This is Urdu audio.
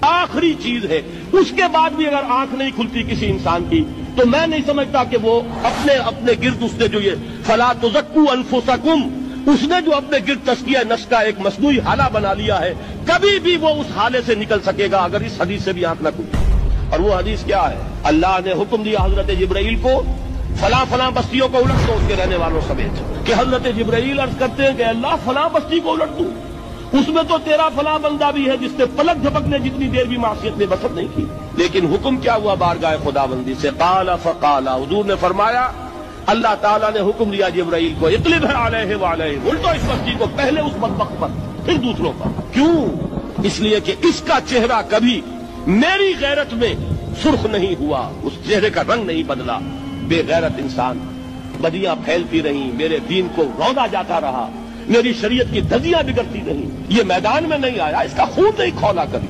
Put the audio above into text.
آخری چیز ہے، اس کے بعد بھی اگر آنکھ نہیں کھلتی کسی انسان کی تو میں نہیں سمجھتا کہ وہ اپنے گرد اس نے جو یہ فلا تزکوا انفسکم، اس نے جو اپنے گرد تزکیہ نفس کا ایک مصنوعی حالہ بنا لیا ہے، کبھی بھی وہ اس حالے سے نکل سکے گا اگر اس حدیث سے بھی آنکھ نہ کھلے۔ اور وہ حدیث کیا ہے؟ اللہ نے حکم دیا حضرت جبرائیل کو فلاں بستیوں کو الٹ دو اس کے رہنے والوں سمیت، کہ حضرت جبرائیل عرض کرتے ہیں کہ اللہ فلاں بستی کو الٹ دوں، اس میں تو تیرا فلاں بندہ بھی ہے جس نے پلک جھپکنے جتنی دیر بھی معصیت میں بسر نہیں کی۔ لیکن حکم کیا ہوا بارگاہ خداوندی سے؟ قال فقال، حضور نے فرمایا اللہ تعالیٰ نے حکم دیا جبرائیل کو اقلب علیہ وعلیہ، الٹو اس بستی کو، پہلے اس بدبخت پر پھر دوسروں پر۔ کیوں؟ اس لیے کہ اس کا چہرہ کبھی میری غیرت میں سرخ نہیں ہوا، اس چہرے کا رنگ نہیں بدلا۔ بے غیرت انسان، بدیاں پھیلتی رہیں، میرے دین کو روندا جاتا رہا، میری شریعت کی دھجیاں بگڑتی رہیں، یہ میدان میں نہیں آیا، اس کا خون نہیں کھولا کبھی۔